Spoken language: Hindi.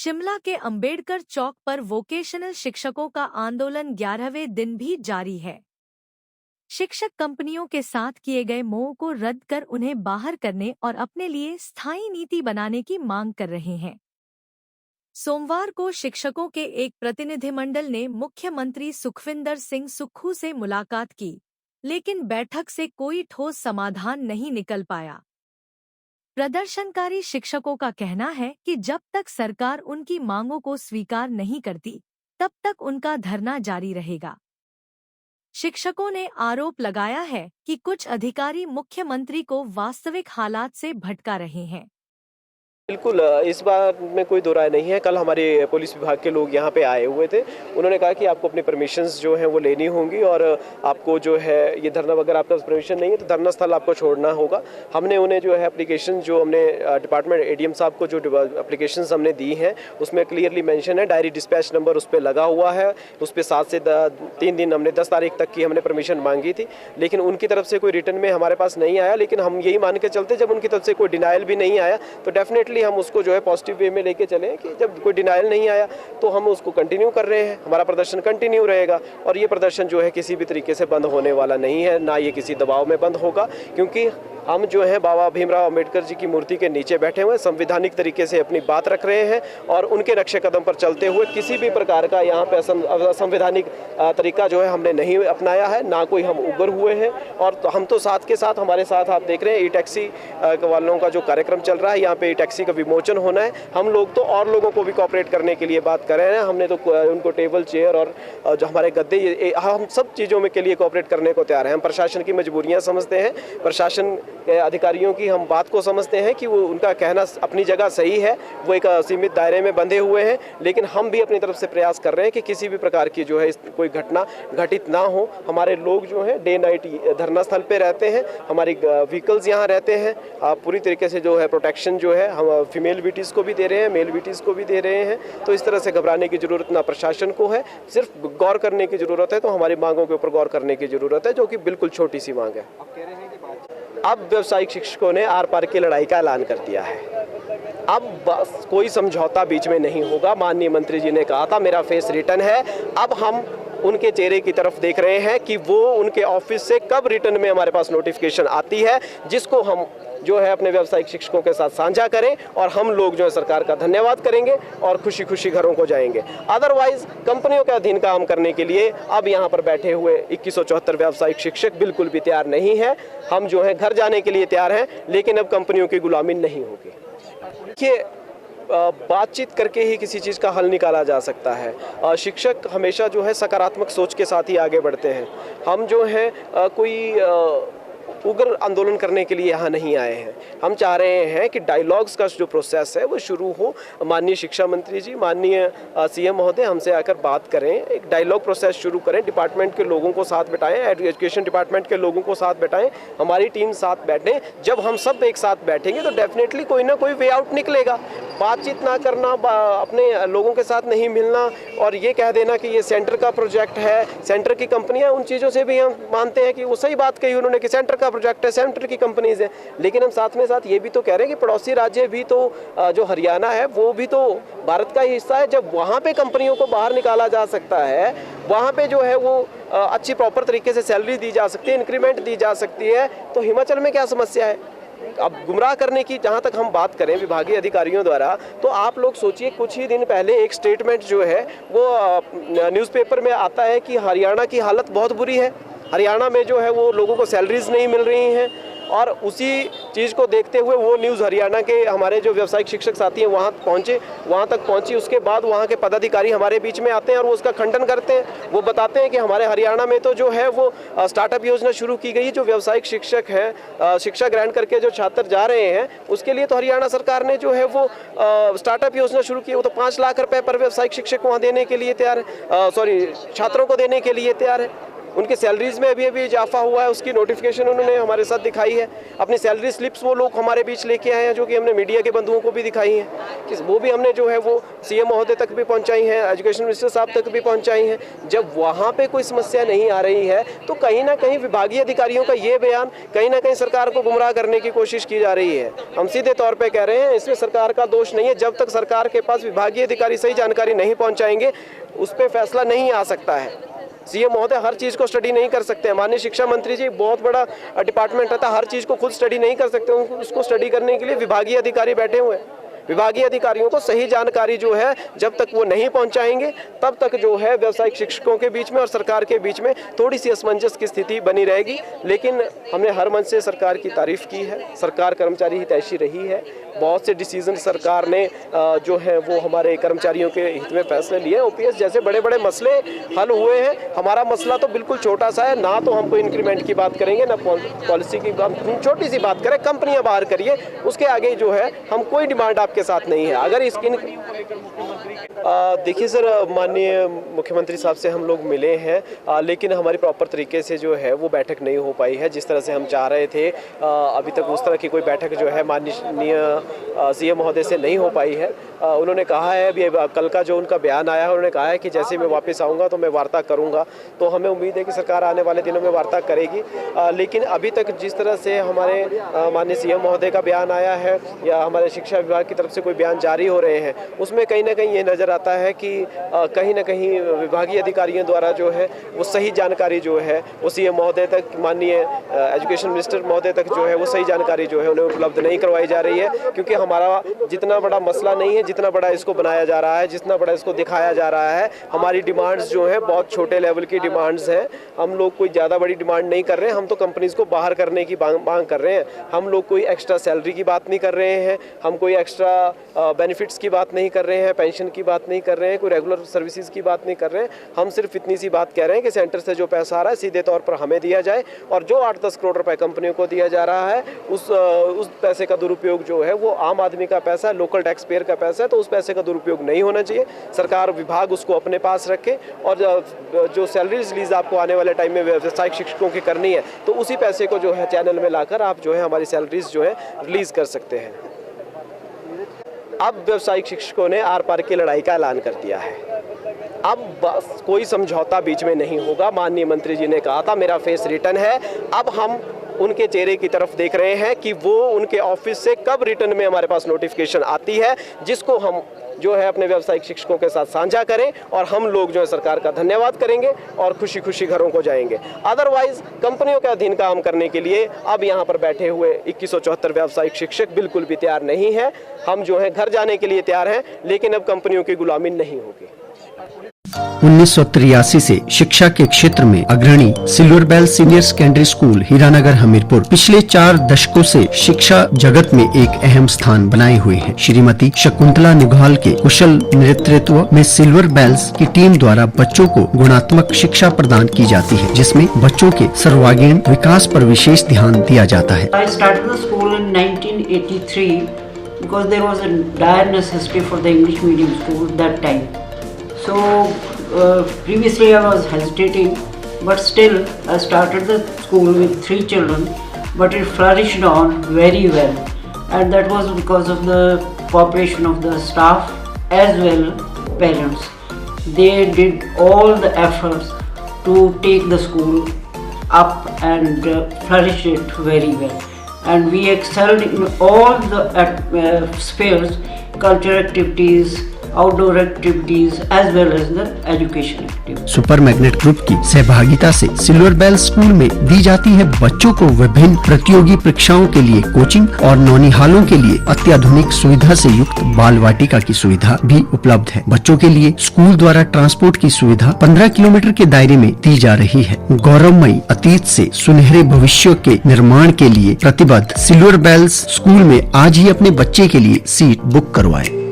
शिमला के अंबेडकर चौक पर वोकेशनल शिक्षकों का आंदोलन 11वें दिन भी जारी है। शिक्षक कंपनियों के साथ किए गए मोह को रद्द कर उन्हें बाहर करने और अपने लिए स्थायी नीति बनाने की मांग कर रहे हैं। सोमवार को शिक्षकों के एक प्रतिनिधिमंडल ने मुख्यमंत्री सुखविंदर सिंह सुक्खू से मुलाकात की, लेकिन बैठक से कोई ठोस समाधान नहीं निकल पाया। प्रदर्शनकारी शिक्षकों का कहना है कि जब तक सरकार उनकी मांगों को स्वीकार नहीं करती, तब तक उनका धरना जारी रहेगा। शिक्षकों ने आरोप लगाया है कि कुछ अधिकारी मुख्यमंत्री को वास्तविक हालात से भटका रहे हैं। बिल्कुल, इस बात में कोई दो राय नहीं है। कल हमारे पुलिस विभाग के लोग यहाँ पे आए हुए थे। उन्होंने कहा कि आपको अपनी परमिशंस जो हैं वो लेनी होंगी और आपको जो है ये धरना वगैरह आपका परमिशन नहीं है तो धरना स्थल आपको छोड़ना होगा। हमने उन्हें जो है एप्लीकेशन जो हमने डिपार्टमेंट एडीएम साहब को जो एप्लीकेशंस हमने दी हैं उसमें क्लियरली मेंशन है, डायरी डिस्पैच नंबर उस पर लगा हुआ है। उस पर 7 से 3 दिन हमने 10 तारीख तक की हमने परमिशन मांगी थी, लेकिन उनकी तरफ से कोई रिटर्न में हमारे पास नहीं आया। लेकिन हम यही मान के चलते जब उनकी तरफ से कोई डिनाइल भी नहीं आया तो डेफिनेटली हम उसको जो है पॉजिटिव वे में लेके चले कि जब कोई डिनाइल नहीं आया तो हम उसको कंटिन्यू कर रहे हैं, हमारा प्रदर्शन कंटिन्यू रहेगा। और ये प्रदर्शन जो है किसी भी तरीके से बंद होने वाला नहीं है, ना ये किसी दबाव में बंद होगा, क्योंकि हम जो है बाबा भीमराव अंबेडकर जी की मूर्ति के नीचे बैठे हुए संवैधानिक तरीके से अपनी बात रख रहे हैं और उनके नक्शे कदम पर चलते हुए किसी भी प्रकार का यहाँ पे असंवैधानिक तरीका जो है हमने नहीं अपनाया है, ना कोई हम उगर हुए हैं। और तो हम तो साथ के साथ हमारे साथ आप देख रहे हैं ई टैक्सी वालों का जो कार्यक्रम चल रहा है, यहाँ पे ई टैक्सी का विमोचन होना है। हम लोग तो और लोगों को भी कोऑपरेट करने के लिए बात कर रहे हैं। हमने तो उनको टेबल चेयर और जो हमारे गद्दे, हम सब चीज़ों में के लिए कोऑपरेट करने को तैयार हैं। हम प्रशासन की मजबूरियाँ समझते हैं, प्रशासन अधिकारियों की हम बात को समझते हैं कि वो उनका कहना अपनी जगह सही है, वो एक सीमित दायरे में बंधे हुए हैं, लेकिन हम भी अपनी तरफ से प्रयास कर रहे हैं कि किसी भी प्रकार की जो है कोई घटना घटित ना हो। हमारे लोग जो हैं डे नाइट धरना स्थल पे रहते हैं, हमारी व्हीकल्स यहाँ रहते हैं। पूरी तरीके से जो है प्रोटेक्शन जो है हम फीमेल वीटीज़ को भी दे रहे हैं, मेल वीटीज़ को भी दे रहे हैं। तो इस तरह से घबराने की ज़रूरत ना प्रशासन को है, सिर्फ गौर करने की ज़रूरत है। तो हमारी मांगों के ऊपर गौर करने की ज़रूरत है, जो कि बिल्कुल छोटी सी मांग है। अब व्यावसायिक शिक्षकों ने आर पार की लड़ाई का ऐलान कर दिया है। अब बस कोई समझौता बीच में नहीं होगा। माननीय मंत्री जी ने कहा था मेरा फेस रिटर्न है। अब हम उनके चेहरे की तरफ देख रहे हैं कि वो उनके ऑफिस से कब रिटर्न में हमारे पास नोटिफिकेशन आती है, जिसको हम जो है अपने व्यावसायिक शिक्षकों के साथ साझा करें और हम लोग जो है सरकार का धन्यवाद करेंगे और खुशी खुशी घरों को जाएंगे। अदरवाइज कंपनियों के अधीन काम करने के लिए अब यहाँ पर बैठे हुए 2174 व्यावसायिक शिक्षक बिल्कुल भी तैयार नहीं है। हम जो है घर जाने के लिए तैयार हैं, लेकिन अब कंपनियों की गुलामी नहीं होगी। देखिए, बातचीत करके ही किसी चीज़ का हल निकाला जा सकता है। शिक्षक हमेशा जो है सकारात्मक सोच के साथ ही आगे बढ़ते हैं। हम जो है कोई उग्र आंदोलन करने के लिए यहाँ नहीं आए हैं। हम चाह रहे हैं कि डायलॉग्स का जो प्रोसेस है वो शुरू हो। माननीय शिक्षा मंत्री जी, माननीय सीएम महोदय हमसे आकर बात करें, एक डायलॉग प्रोसेस शुरू करें, डिपार्टमेंट के लोगों को साथ बैठाएं, एजुकेशन डिपार्टमेंट के लोगों को साथ बैठाएं, हमारी टीम साथ बैठें। जब हम सब एक साथ बैठेंगे तो डेफिनेटली कोई ना कोई वे आउट निकलेगा। बातचीत ना करना, अपने लोगों के साथ नहीं मिलना और ये कह देना कि ये सेंटर का प्रोजेक्ट है, सेंटर की कंपनियाँ, उन चीज़ों से भी हम मानते हैं कि वो सही बात कही उन्होंने कि सेंटर का प्रोजेक्ट है, सेंटर की कंपनीज है। लेकिन हम साथ में साथ ये भी तो कह रहे हैं कि पड़ोसी राज्य भी तो जो हरियाणा है वो भी तो भारत का ही हिस्सा है। जब वहाँ पे कंपनियों को बाहर निकाला जा सकता है, वहाँ पे जो है वो अच्छी प्रॉपर तरीके से सैलरी दी जा सकती है, इंक्रीमेंट दी जा सकती है, तो हिमाचल में क्या समस्या है? अब गुमराह करने की जहाँ तक हम बात करें विभागीय अधिकारियों द्वारा, तो आप लोग सोचिए कुछ ही दिन पहले एक स्टेटमेंट जो है वो न्यूज़पेपर में आता है कि हरियाणा की हालत बहुत बुरी है, हरियाणा में जो है वो लोगों को सैलरीज नहीं मिल रही हैं। और उसी चीज़ को देखते हुए वो न्यूज़ हरियाणा के हमारे जो व्यावसायिक शिक्षक साथी हैं वहाँ तक पहुँची। उसके बाद वहाँ के पदाधिकारी हमारे बीच में आते हैं और वो उसका खंडन करते हैं। वो बताते हैं कि हमारे हरियाणा में तो जो है वो स्टार्टअप योजना शुरू की गई है। जो व्यावसायिक शिक्षक हैं, शिक्षा ग्रहण करके जो छात्र जा रहे हैं, उसके लिए तो हरियाणा सरकार ने जो है वो स्टार्टअप योजना शुरू की है। वो तो 5 लाख रुपये पर व्यावसायिक शिक्षक वहाँ देने के लिए तैयार है, छात्रों को देने के लिए तैयार है। उनके सैलरीज में अभी इजाफा हुआ है, उसकी नोटिफिकेशन उन्होंने हमारे साथ दिखाई है। अपनी सैलरी स्लिप्स वो लोग हमारे बीच लेके आए हैं, जो कि हमने मीडिया के बंधुओं को भी दिखाई हैं, कि वो भी हमने जो है वो सीएम महोदय तक भी पहुंचाई हैं, एजुकेशन मिनिस्टर साहब तक भी पहुंचाई हैं। जब वहाँ पे कोई समस्या नहीं आ रही है तो कहीं ना कहीं विभागीय अधिकारियों का ये बयान कहीं ना कहीं सरकार को गुमराह करने की कोशिश की जा रही है। हम सीधे तौर पर कह रहे हैं, इसमें सरकार का दोष नहीं है। जब तक सरकार के पास विभागीय अधिकारी सही जानकारी नहीं पहुँचाएंगे उस पर फैसला नहीं आ सकता है। सीएम महोदय हर चीज़ को स्टडी नहीं कर सकते हैं। माननीय शिक्षा मंत्री जी बहुत बड़ा डिपार्टमेंट रहता है, हर चीज़ को खुद स्टडी नहीं कर सकते। उसको स्टडी करने के लिए विभागीय अधिकारी बैठे हुए हैं। विभागीय अधिकारियों को सही जानकारी जो है जब तक वो नहीं पहुंचाएंगे तब तक जो है व्यावसायिक शिक्षकों के बीच में और सरकार के बीच में थोड़ी सी असमंजस की स्थिति बनी रहेगी। लेकिन हमने हर मंच से सरकार की तारीफ की है। सरकार कर्मचारी हितैषी रही है। बहुत से डिसीजन सरकार ने जो है वो हमारे कर्मचारियों के हित में फैसले लिए। ओपीएस जैसे बड़े बड़े मसले हल हुए हैं। हमारा मसला तो बिल्कुल छोटा सा है, ना तो हम कोई इंक्रीमेंट की बात करेंगे ना पॉलिसी की बात, छोटी सी बात करें, कंपनियां बाहर करिए, उसके आगे जो है हम कोई डिमांड आपके साथ नहीं है। अगर इसकी देखिए सर, माननीय मुख्यमंत्री साहब से हम लोग मिले हैं, लेकिन हमारी प्रॉपर तरीके से जो है वो बैठक नहीं हो पाई है जिस तरह से हम चाह रहे थे। अभी तक उस तरह की कोई बैठक जो है माननीय सीएम महोदय से नहीं हो पाई है। उन्होंने कहा है, अभी कल का जो उनका बयान आया है, उन्होंने कहा है कि जैसे मैं वापस आऊँगा तो मैं वार्ता करूँगा। तो हमें उम्मीद है कि सरकार आने वाले दिनों में वार्ता करेगी। लेकिन अभी तक जिस तरह से हमारे माननीय सीएम महोदय का बयान आया है या हमारे शिक्षा विभाग की तरफ से कोई बयान जारी हो रहे हैं, उसमें कहीं ना कहीं ये नज़र आता है कि कहीं ना कहीं विभागीय अधिकारियों द्वारा जो है वो सही जानकारी जो है वो सीएम महोदय तक, माननीय एजुकेशन मिनिस्टर महोदय तक जो है वो सही जानकारी जो है उन्हें उपलब्ध नहीं करवाई जा रही है। क्योंकि हमारा जितना बड़ा मसला नहीं है, जितना बड़ा इसको बनाया जा रहा है, जितना बड़ा इसको दिखाया जा रहा है, हमारी डिमांड्स जो है बहुत छोटे लेवल की डिमांड्स हैं। हम लोग कोई ज़्यादा बड़ी डिमांड नहीं कर रहे हैं। हम तो कंपनीज़ को बाहर करने की मांग कर रहे हैं। हम लोग कोई एक्स्ट्रा सैलरी की बात नहीं कर रहे हैं, हम कोई एक्स्ट्रा बेनिफिट्स की बात नहीं कर रहे हैं, पेंशन की बात नहीं कर रहे हैं, कोई रेगुलर सर्विसेज की बात नहीं कर रहे हैं। हम सिर्फ इतनी सी बात कह रहे हैं कि सेंटर से जो पैसा आ रहा है सीधे तौर पर हमें दिया जाए, और जो 8-10 करोड़ रुपए कंपनियों को दिया जा रहा है उस पैसे का दुरुपयोग जो है वो आम आदमी का पैसा है, लोकल टैक्स पेयर का पैसा है, तो उस पैसे का दुरुपयोग नहीं होना चाहिए। सरकार विभाग उसको अपने पास रखे, और जो सैलरी रिलीज आपको आने वाले टाइम में व्यावसायिक शिक्षकों की करनी है तो उसी पैसे को जो है चैनल में लाकर आप जो है हमारी सैलरीज जो है रिलीज कर सकते हैं। अब व्यावसायिक शिक्षकों ने आर पार की लड़ाई का ऐलान कर दिया है। अब बस कोई समझौता बीच में नहीं होगा। माननीय मंत्री जी ने कहा था मेरा फेस रिटर्न है। अब हम उनके चेहरे की तरफ देख रहे हैं कि वो उनके ऑफिस से कब रिटर्न में हमारे पास नोटिफिकेशन आती है, जिसको हम जो है अपने व्यावसायिक शिक्षकों के साथ साझा करें, और हम लोग जो है सरकार का धन्यवाद करेंगे और खुशी खुशी घरों को जाएंगे। अदरवाइज कंपनियों के अधीन काम करने के लिए अब यहाँ पर बैठे हुए 2174 व्यावसायिक शिक्षक बिल्कुल भी तैयार नहीं है। हम जो है घर जाने के लिए तैयार हैं, लेकिन अब कंपनियों की गुलामी नहीं होगी। 1983 से शिक्षा के क्षेत्र में अग्रणी silver bell senior secondary school Hiranagar Hamirpur पिछले 4 दशकों से शिक्षा जगत में एक अहम स्थान बनाए हुए है। श्रीमती शकुंतला निघाल के कुशल नेतृत्व में सिल्वर बेल्स की टीम द्वारा बच्चों को गुणात्मक शिक्षा प्रदान की जाती है, जिसमें बच्चों के सर्वांगीण विकास पर विशेष ध्यान दिया जाता है। I started the school in 1983 because there was a dire necessity for the English medium school that time. So previously I was hesitating, but still I started the school with 3 children, but it flourished on very well, and that was because of the cooperation of the staff as well parents. They did all the efforts to take the school up and flourish it very well, and we excelled in all the spheres, cultural activities, outdoor activities as well as the education activities. Super magnet group की सहभागिता से सिल्वर बेल स्कूल में दी जाती है बच्चों को विभिन्न प्रतियोगी परीक्षाओं के लिए कोचिंग, और नौनिहालों के लिए अत्याधुनिक सुविधा से युक्त बाल वाटिका की सुविधा भी उपलब्ध है। बच्चों के लिए स्कूल द्वारा ट्रांसपोर्ट की सुविधा 15 किलोमीटर के दायरे में दी जा रही है। गौरवमयी अतीत से सुनहरे भविष्य के निर्माण के लिए प्रतिबद्ध सिल्वर बेल्स स्कूल में आज ही अपने बच्चे के लिए सीट बुक करवाएं।